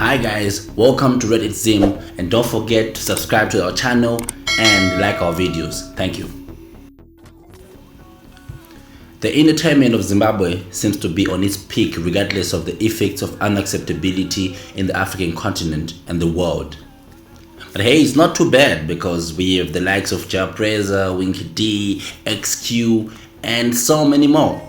Hi guys, welcome to Reddit Zim, and don't forget to subscribe to our channel and like our videos. Thank you. The entertainment of Zimbabwe seems to be on its peak regardless of the effects of unacceptability in the African continent and the world. But hey, it's not too bad because we have the likes of Jah Prayzah, Winky D, XQ, and so many more.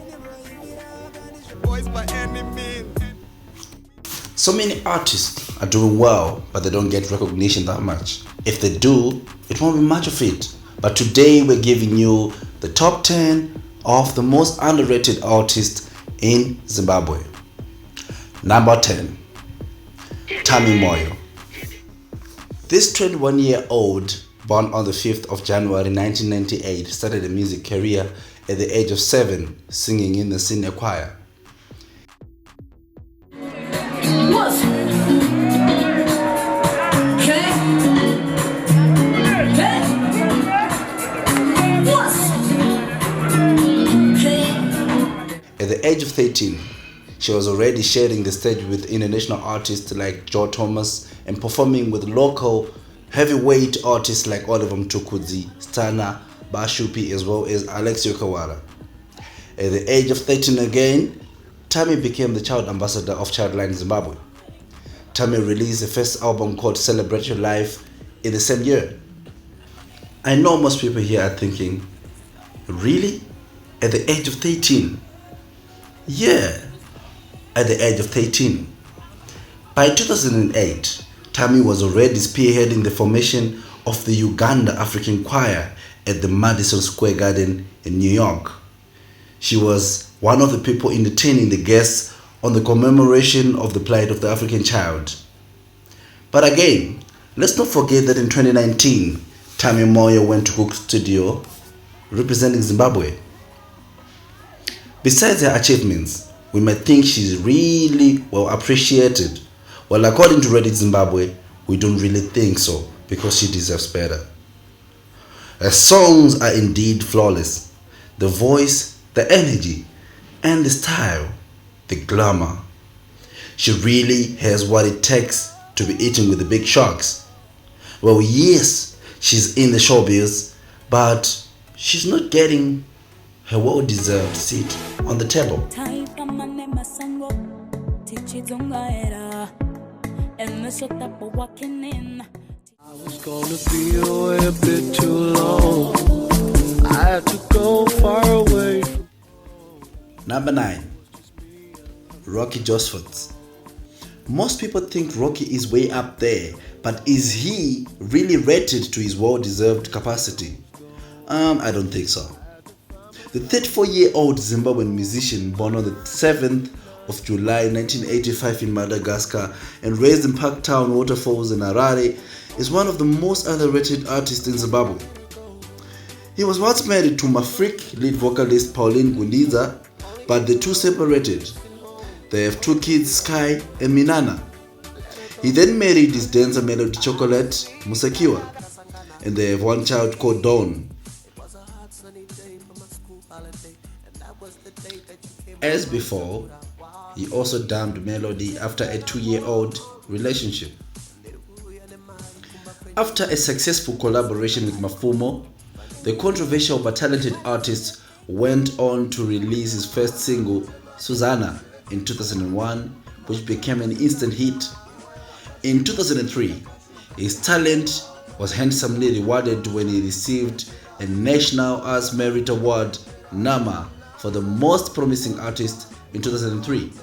So many artists are doing well, but they don't get recognition that much. If they do, it won't be much of it. But today we're giving you the top 10 of the most underrated artists in Zimbabwe. Number 10, Tammy Moyo. This 21-year-old, born on the 5th of January 1998, started a music career at the age of 7, singing in the senior choir. At the age of 13, she was already sharing the stage with international artists like Joe Thomas and performing with local heavyweight artists like Oliver Mtukudzi, Stana, Bashupi, as well as Alexio Kawara. At the age of 13 again, Tammy became the child ambassador of Childline Zimbabwe. Tammy released the first album called Celebrate Your Life in the same year. I know most people here are thinking, really? At the age of 13? Yeah, at the age of 13. By 2008, Tammy was already spearheading the formation of the Uganda African Choir at the Madison Square Garden in New York. She was one of the people entertaining the guests on the commemoration of the plight of the African child. But again, let's not forget that in 2019, Tammy Moyo went to Cook Studio representing Zimbabwe. Besides her achievements, we might think she's really well appreciated. Well, according to Reddit Zimbabwe, we don't really think so because she deserves better. Her songs are indeed flawless. The voice, the energy, and the style, the glamour. She really has what it takes to be eaten with the big sharks. Well, yes, she's in the showbiz, but she's not getting her well-deserved seat on the table. I was gonna be away a bit too long. I had to go far away. Number 9, Roqui Joseph. Most people think Roqui is way up there, but is he really rated to his well-deserved capacity? I don't think so. The 34-year-old Zimbabwean musician, born on the 7th of July 1985 in Madagascar and raised in Parktown Waterfalls in Harare, is one of the most underrated artists in Zimbabwe. He was once married to Mafrik lead vocalist Pauline Gundiza, but the two separated. They have 2 kids, Sky and Minana. He then married his dancer Melody Chocolate Musakiwa, and they have 1 child called Dawn. As before, he also dumped Melody after a 2-year-old relationship. After a successful collaboration with Mafumo, the controversial but talented artist went on to release his first single, Susanna, in 2001, which became an instant hit. In 2003, his talent was handsomely rewarded when he received a National Arts Merit Award, NAMA, for the most promising artist in 2003.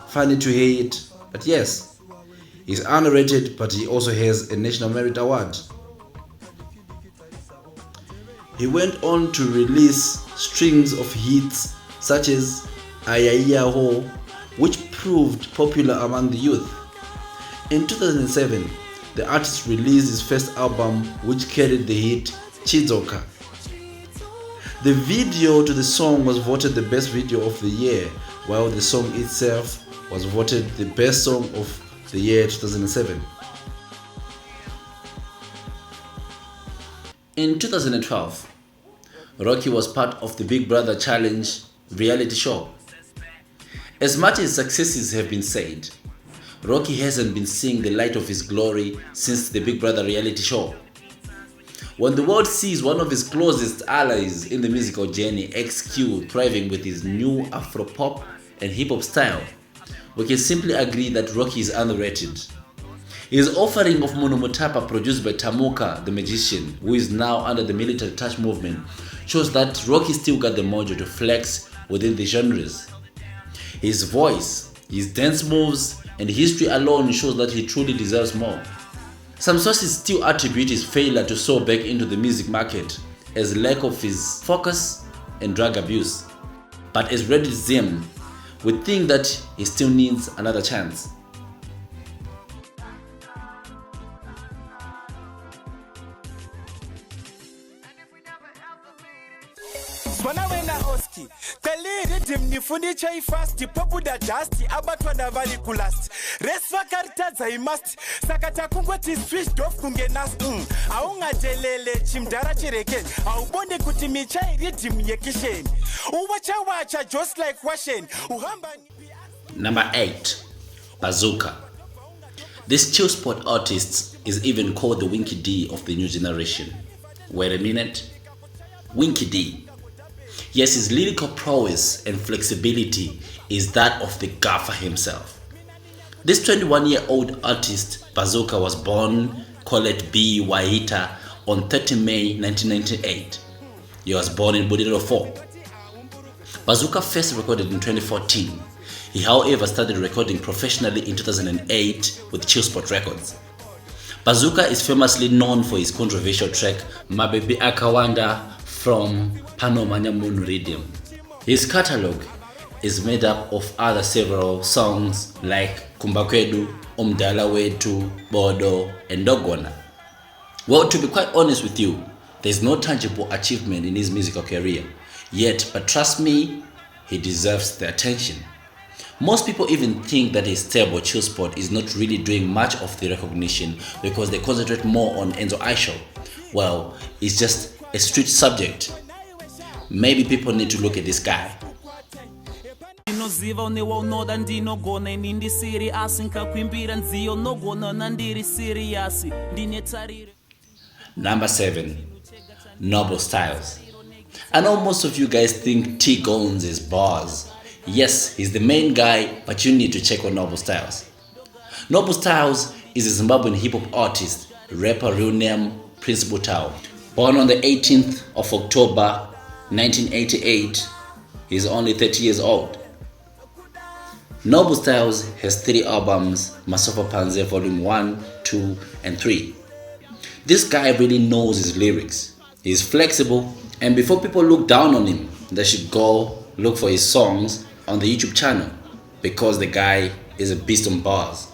Funny to hear it, but yes, he's underrated, but he also has a National Merit Award. He went on to release strings of hits such as Ayaya Ho, which proved popular among the youth. In 2007, the artist released his first album, which carried the hit Chizoka. The video to the song was voted the best video of the year, while the song itself was voted the best song of the year 2007. In 2012, Roqui was part of the Big Brother Challenge reality show. As much as successes have been said, Roqui hasn't been seeing the light of his glory since the Big Brother reality show. When the world sees one of his closest allies in the musical journey, XQ, thriving with his new Afro-pop and hip-hop style, we can simply agree that Roqui is underrated. His offering of Monomotapa, produced by Tamuka the magician, who is now under the military touch movement, shows that Roqui still got the mojo to flex within the genres. His voice, his dance moves, and history alone shows that he truly deserves more. Some sources still attribute his failure to soar back into the music market as lack of his focus and drug abuse. But as Reddit Zim, we think that he still needs another chance. Nifundicha ifasti popuda dusty abatwa na vali kulast resfa karitaza imast sakata kungweti switched off kungenas aungajelele chimdara chireke aubonde kuti micha iridim yekisheni uwacha just like washen uhamba. Number 8. Bazooka. This chill spot artist is even called the Winky D of the new generation. Wait a minute. Winky D. Yes, his lyrical prowess and flexibility is that of the gaffer himself. This 21-year-old artist, Bazooka, was born, call it B. Waita, on 30 May 1998. He was born in Budiro 4. Bazooka first recorded in 2014. He, however, started recording professionally in 2008 with Chillspot Records. Bazooka is famously known for his controversial track, Mabebi Akawanda, from Panomanya Moon Rhythm. His catalogue is made up of other several songs like Kumbakwedu, Umdala Wetu, Bodo, and Dogona. Well, to be quite honest with you, there's no tangible achievement in his musical career yet, but trust me, he deserves the attention. Most people even think that his stable Chillspot is not really doing much of the recognition because they concentrate more on Enzo Aisho. Well, it's just a street subject. Maybe people need to look at this guy. Number 7. Noble Stylz. I know most of you guys think T-Gones is bars. Yes, he's the main guy, but you need to check on Noble Stylz. Noble Stylz is a Zimbabwean hip-hop artist, rapper, real name Principal Tao. Born on the 18th of October 1988, he's only 30 years old. Noble Stylz has 3 albums, Masofa Panze Volume 1, 2, and 3. This guy really knows his lyrics. He's flexible, and before people look down on him, they should go look for his songs on the YouTube channel because the guy is a beast on bars.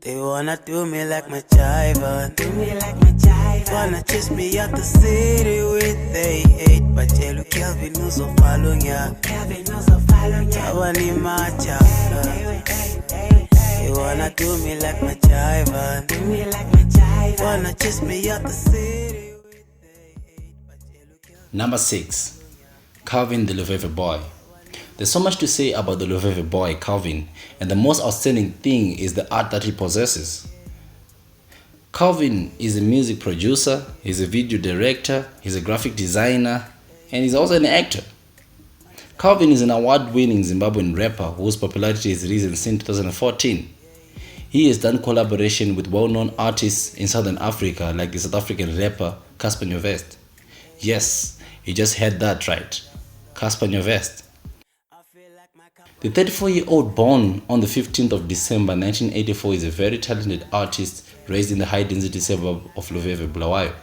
They wanna do me like my jiver, do me like my jiver. Wanna chase me out the city with they hate, but tell Kelvin no so follow ya. Kelvin no so follow ya. Awani macha. They wanna do me like my jiver, do me like my jiver. Wanna chase me out the city with they hate, but tell Kelvin. Number 6. Calvin the Luveve Boy. There's so much to say about the Luveve boy, Calvin, and the most outstanding thing is the art that he possesses. Calvin is a music producer, he's a video director, he's a graphic designer, and he's also an actor. Calvin is an award-winning Zimbabwean rapper whose popularity has risen since 2014. He has done collaboration with well-known artists in Southern Africa like the South African rapper Casper Nyovest. Yes, you just heard that right, Casper Nyovest. The 34-year-old born on the 15th of December 1984 is a very talented artist raised in the high-density suburb of Luveve, Bulawayo.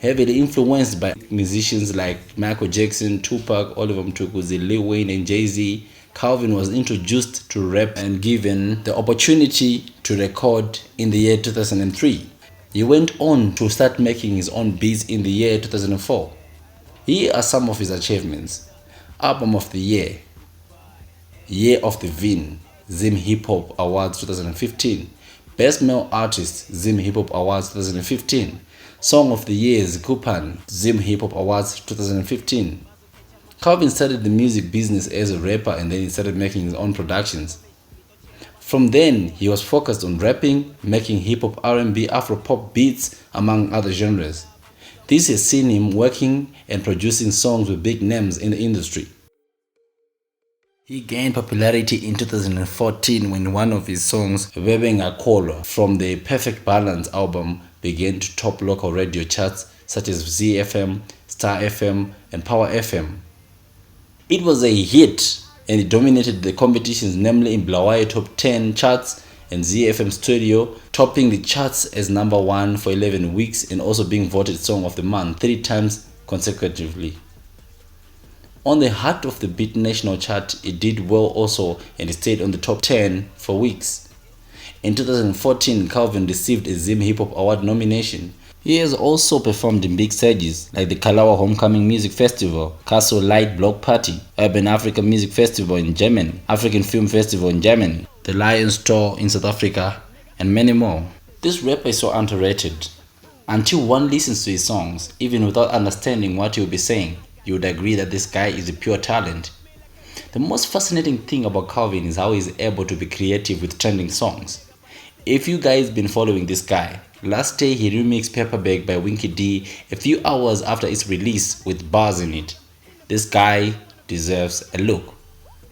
Heavily influenced by musicians like Michael Jackson, Tupac, Oliver Mtukudzi, Lil Wayne, and Jay-Z, Calvin was introduced to rap and given the opportunity to record in the year 2003. He went on to start making his own beats in the year 2004. Here are some of his achievements. Album of the Year, Year of the Vin, Zim Hip Hop Awards 2015, Best Male Artist, Zim Hip Hop Awards 2015, Song of the Year Zikupan, Zim Hip Hop Awards 2015. Calvin started the music business as a rapper and then he started making his own productions. From then, he was focused on rapping, making hip-hop, R&B, Afro-pop beats, among other genres. This has seen him working and producing songs with big names in the industry. He gained popularity in 2014 when one of his songs, Bebe Ngakholwa, from the Perfect Balance album, began to top local radio charts such as ZFM, Star FM, and Power FM. It was a hit and it dominated the competitions, namely in Blawayo Top 10 charts and ZFM Studio, topping the charts as number 1 for 11 weeks and also being voted Song of the Month 3 times consecutively. On the Heart of the Beat national chart, it did well also and it stayed on the top 10 for weeks. In 2014, Calvin received a Zim Hip Hop Award nomination. He has also performed in big stages like the Kalawa Homecoming Music Festival, Castle Light Block Party, Urban African Music Festival in Germany, African Film Festival in Germany, the Lions Tour in South Africa, and many more. This rapper is so underrated. Until one listens to his songs, even without understanding what he'll be saying, you would agree that this guy is a pure talent. The most fascinating thing about Calvin is how he's able to be creative with trending songs. If you guys been following this guy, last day he remixed Paperback by Winky D a few hours after its release with bars in it. This guy deserves a look.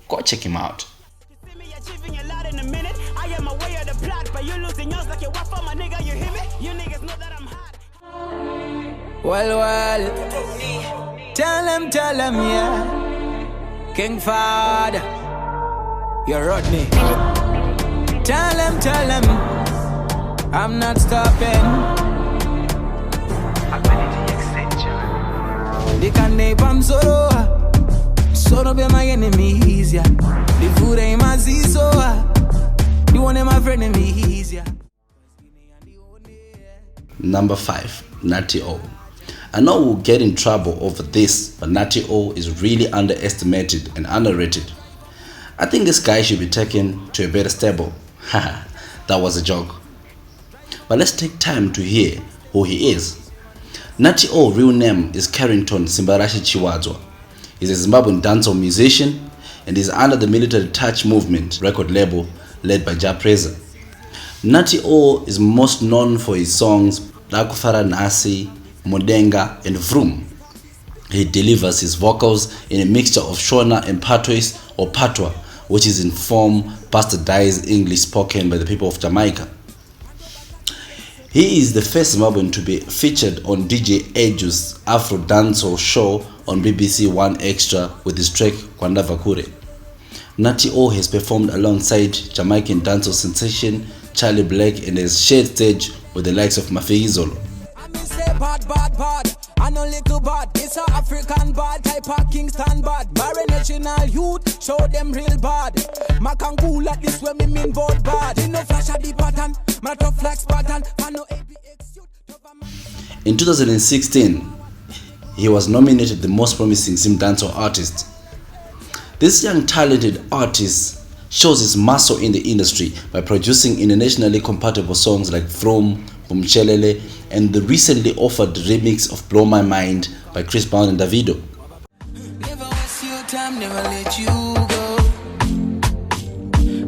Go check him out. Well, tell them, yeah. King Father, you're Rodney. Tell them, I'm not stopping. They can't name I'm Soro be my enemies, yeah. The food ain't my zizo. You want my friend enemies, yeah. Number 5, Nutty O. I know we'll get in trouble over this, but Nutty O is really underestimated and underrated. I think this guy should be taken to a better stable. Haha, that was a joke. But let's take time to hear who he is. Nutty O real name is Carrington Simbarashi Chiwadzwa. He's a Zimbabwean dancehall musician and is under the Military Touch Movement record label led by Jah Prayzah. Nutty O is most known for his songs Lakufara Nasi, Modenga, and Vroom. He delivers his vocals in a mixture of Shona and Patois or Patwa, which is in form bastardized English spoken by the people of Jamaica. He is the first Zimbabwean to be featured on DJ Eju's Afro dancehall show on BBC One Extra with his track Kwanda Vakure. Nutty O has performed alongside Jamaican dancehall sensation Charlie Black and has shared stage with the likes of Mafeizolo. I know little bad, it's a African bad, type of Kingston bad. Barry national youth, show them real bad. Makangula like this way me mean both bad. You know flash at the pattern, my tough flex pattern. In 2016, he was nominated the most promising Zim dancehall artist. This young talented artist shows his muscle in the industry by producing internationally compatible songs like From, Bumchelele, and the recently offered remix of Blow My Mind by Chris Brown and Davido. Never waste your time, never let you go.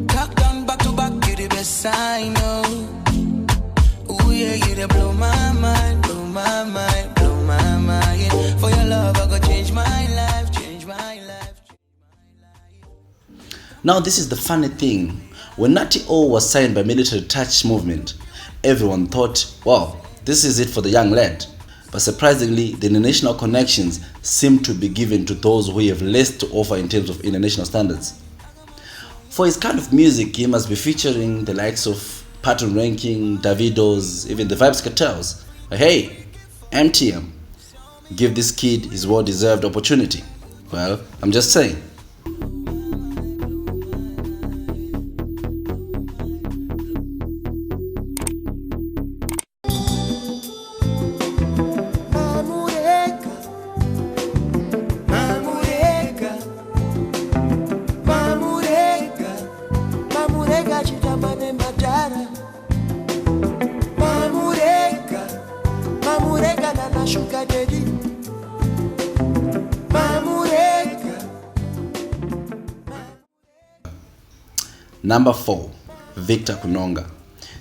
Talk down back to back, you're the best I know. Ooh yeah, you the blow my mind, blow my mind, blow my mind. For your love, I go change my life, change my life. Now this is the funny thing. When Nutty O was signed by Military Touch Movement, everyone thought, wow, this is it for the young lad. But surprisingly, the international connections seem to be given to those who have less to offer in terms of international standards. For his kind of music, he must be featuring the likes of Pattern Ranking, Davido's, even the Vibes Cartels. But hey, MTM, give this kid his well-deserved opportunity. Well, I'm just saying. Nyasha David Mamureka. Number 4, Victor Kunonga.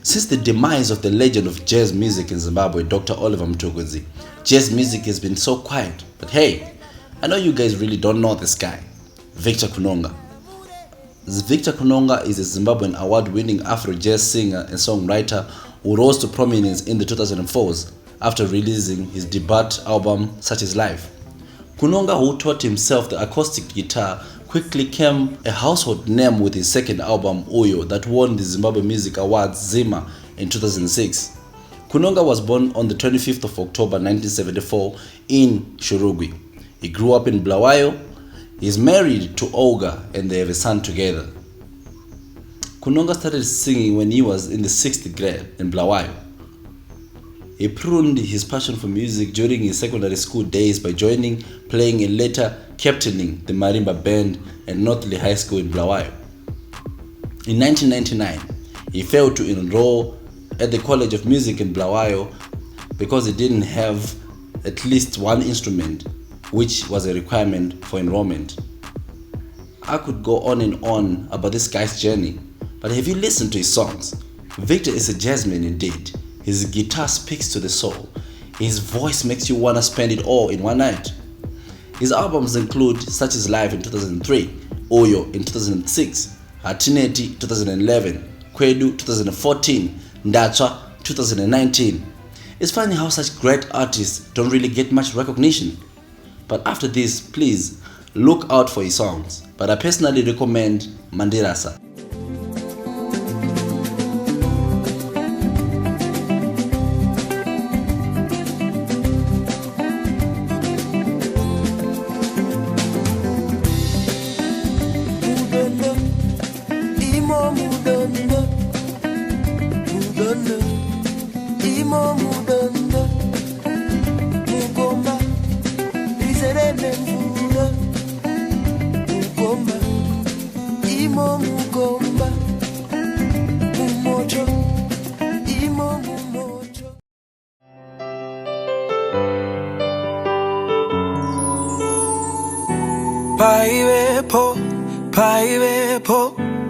Since the demise of the legend of jazz music in Zimbabwe, Dr. Oliver Mtukudzi, jazz music has been so quiet. But hey, I know you guys really don't know this guy, Victor Kunonga. Victor Kunonga is a Zimbabwean award-winning Afro-jazz singer and songwriter who rose to prominence in the 2004s after releasing his debut album, Such Is Life. Kunonga, who taught himself the acoustic guitar, quickly became a household name with his second album, Oyo, that won the Zimbabwe Music Awards Zima in 2006. Kunonga was born on the 25th of October 1974 in Shurugwi. He grew up in Bulawayo. He is married to Olga and they have a son together. Kunonga started singing when he was in the 6th grade in Bulawayo. He pruned his passion for music during his secondary school days by joining, playing and later captaining the marimba band at Northley High School in Bulawayo. In 1999, he failed to enroll at the College of Music in Bulawayo because he didn't have at least one instrument, which was a requirement for enrollment. I could go on and on about this guy's journey, but have you listened to his songs? Victor is a jazzman indeed. His guitar speaks to the soul. His voice makes you want to spend it all in one night. His albums include Such Is Life in 2003, Oyo in 2006, Hatineti 2011, Kwedu 2014, Ndacha 2019. It's funny how such great artists don't really get much recognition. But after this, please look out for his songs. But I personally recommend Mandirasa.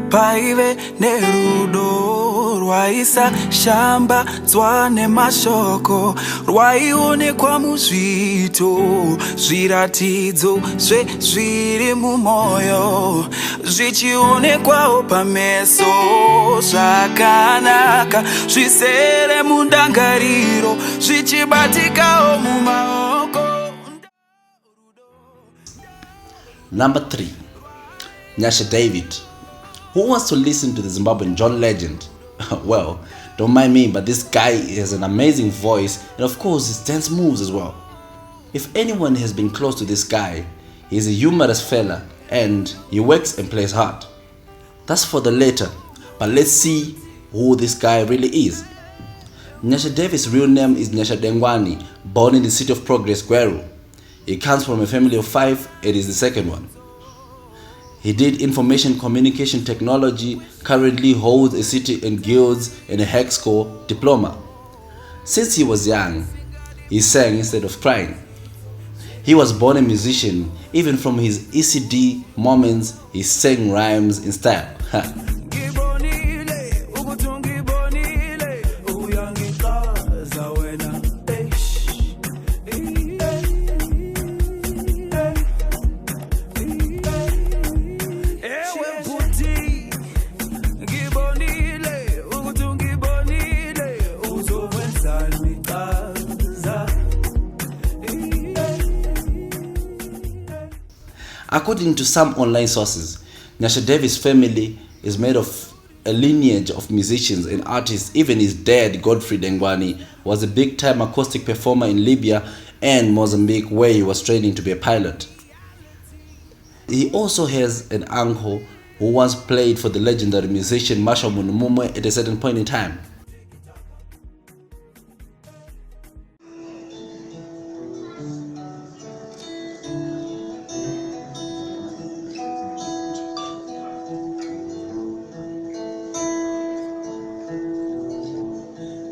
Paive nerudo rwaisa shamba dzwane mashoko rwaionekwa muzvito zviratidzo zvezviri mumoyo zvichionekwawo pameso zvakanaka zvisere mundangariro zvichibatikawo mumaoko. Number 3, Nyasha David. Who wants to listen to the Zimbabwean John legend? Well, don't mind me, but this guy has an amazing voice and of course his dance moves as well. If anyone has been close to this guy, he's a humorous fella and he works and plays hard. That's for the later, but let's see who this guy really is. Nyasha David's real name is Nyasha Dengwani, born in the city of Progress, Gweru. He comes from a family of 5 and is the second one. He did information communication technology, currently holds a City and Guilds and a HEC score diploma. Since he was young, he sang instead of crying. He was born a musician. Even from his ECD moments, he sang rhymes in style. According to some online sources, Nyasha David's family is made of a lineage of musicians and artists. Even his dad, Godfrey Dengwani, was a big-time acoustic performer in Libya and Mozambique, where he was training to be a pilot. He also has an uncle who once played for the legendary musician Masha Munumume at a certain point in time.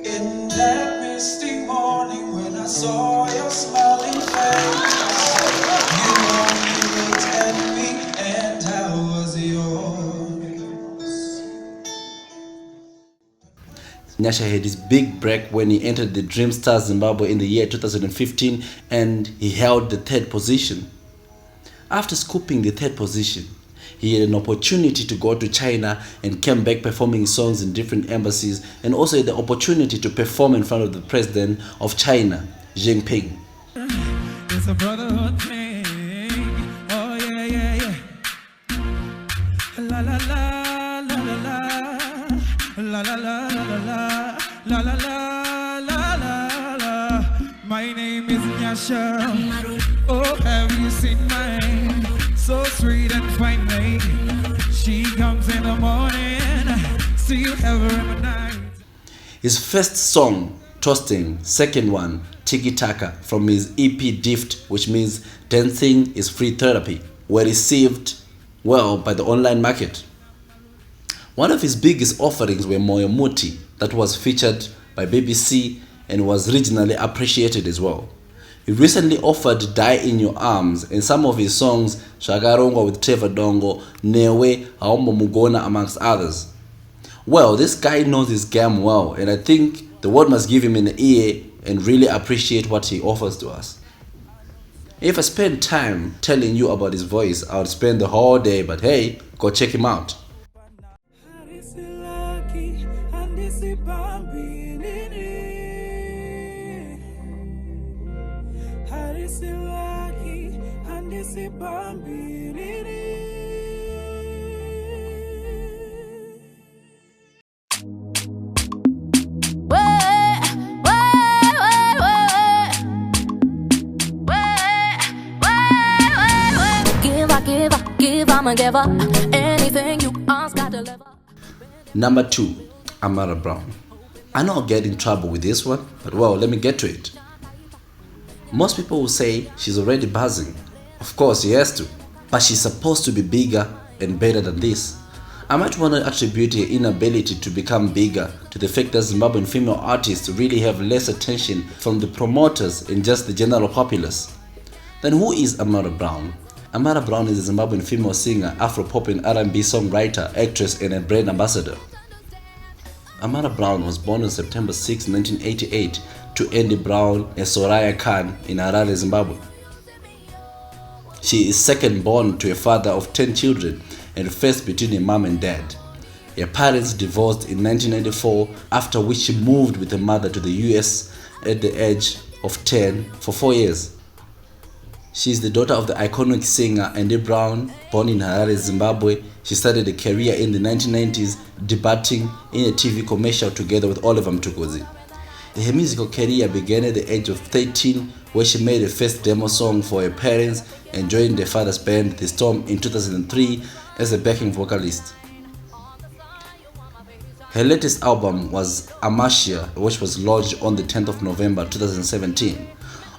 In that misty morning when I saw you your smiling face. You only wait at me, and how was yours? Nyasha had his big break when he entered the Dream Stars Zimbabwe in the year 2015 and he held the 3rd position. After scooping the 3rd position, he had an opportunity to go to China and came back performing songs in different embassies, and also had the opportunity to perform in front of the president of China, Xi Jinping. It's a brotherhood thing. Oh yeah, yeah, yeah. La la la la la la la la la la la la la la la. My name is Nyasha. Oh, have you seen mine? So sweet and fine lady. She comes in the morning, see you ever in the night. His first song, Toasting, second one, Tiki Taka, from his EP Gift, which means Dancing is Free Therapy, were received well by the online market. One of his biggest offerings were Moyo Muti, that was featured by BBC and was regionally appreciated as well. He recently offered Die in Your Arms, and some of his songs, Shagarongo with Trevor Dongo, Newe, Haombo Mugona, amongst others. Well, this guy knows his game well, and I think the world must give him an ear and really appreciate what he offers to us. If I spend time telling you about his voice, I would spend the whole day, but hey, go check him out. I'ma give up anything you ask, got deliver. Number 2, Ammara Brown. I know I'll get in trouble with this one, but well, let me get to it. Most people will say she's already buzzing. Of course, she has to, but she's supposed to be bigger and better than this. I might want to attribute her inability to become bigger to the fact that Zimbabwean female artists really have less attention from the promoters and just the general populace. Then who is Ammara Brown? Ammara Brown is a Zimbabwean female singer, Afro-pop and R&B songwriter, actress and a brand ambassador. Ammara Brown was born on September 6, 1988 to Andy Brown and Soraya Khan in Harare, Zimbabwe. She is second born to a father of 10 children and first between a mom and dad. Her parents divorced in 1994, after which she moved with her mother to the US at the age of 10 for 4 years. She is the daughter of the iconic singer Andy Brown, born in Harare, Zimbabwe. She started a career in the 1990s debuting in a TV commercial together with Oliver Mtukudzi. Her musical career began at the age of 13, where she made her first demo song for her parents and joined her father's band, The Storm, in 2003 as a backing vocalist. Her latest album was Amasha, which was launched on the 10th of November 2017.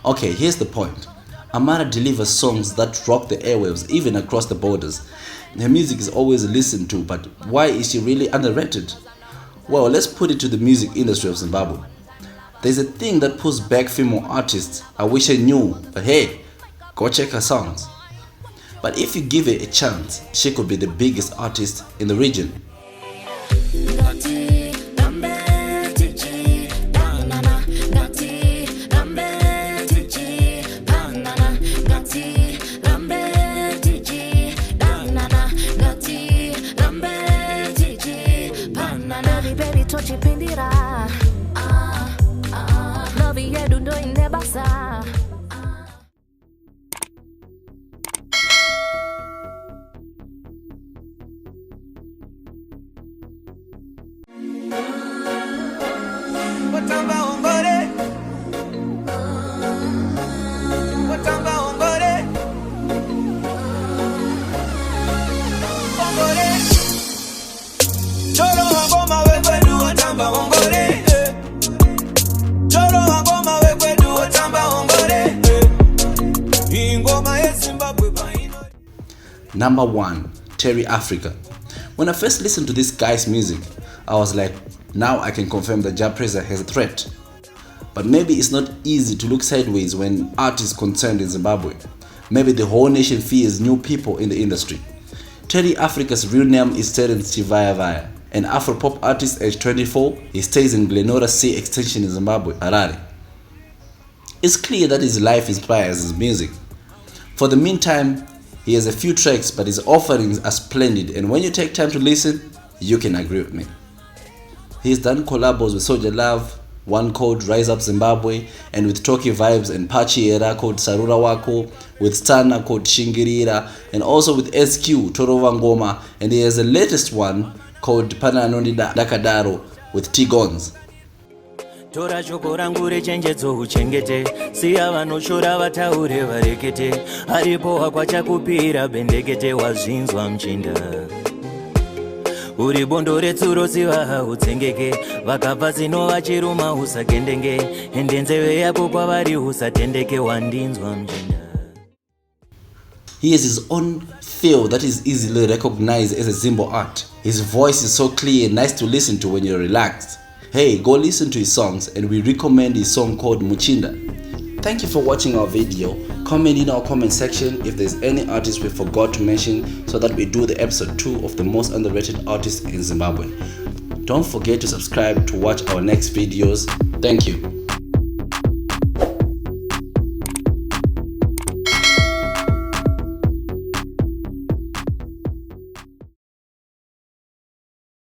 Okay, here's the point. Amara delivers songs that rock the airwaves even across the borders. Her music is always listened to, but why is she really underrated? Well, let's put it to the music industry of Zimbabwe. There's a thing that pulls back female artists. I wish I knew, but hey, go check her songs. But if you give her a chance, she could be the biggest artist in the region. Number 1, Terry Africa. When I first listened to this guy's music, I was like, now I can confirm that Jah Prayzah has a threat. But maybe it's not easy to look sideways when art is concerned in Zimbabwe. Maybe the whole nation fears new people in the industry. Terry Africa's real name is Terence Chivayavaya, an Afro-pop artist aged 24. He stays in Glenora C Extension in Zimbabwe, Harare. It's clear that his life inspires his music. For the meantime, he has a few tracks, but his offerings are splendid, and when you take time to listen, you can agree with me. He's done collabos with Soldier Love, one called Rise Up Zimbabwe, and with Toki Vibes and Pachi Era called Sarura Wako, with Stana called Shingirira, and also with SQ, Torova Ngoma, and he has the latest one called Pananoni Dakadaro with T-Gons. Tora shoko rangu rechenjedzo uchengete, siya vanoshora vataure varekete, haripo wakwachakupira bendekete wazvinzwa mchinda. Uri bondo retsuro siva utsengeke, vakabva zino vachiruma usakendenge, ende nzeve yako kwavari usatendeke wandinzwa mchinda. He has his own feel that is easily recognized as a Zimbo art. His voice is so clear and nice to listen to when you're relaxed. Hey, go listen to his songs, and we recommend his song called Muchinda. Thank you for watching our video. Comment in our comment section if there's any artist we forgot to mention so that we do the episode 2 of the most underrated artists in Zimbabwe. Don't forget to subscribe to watch our next videos. Thank you.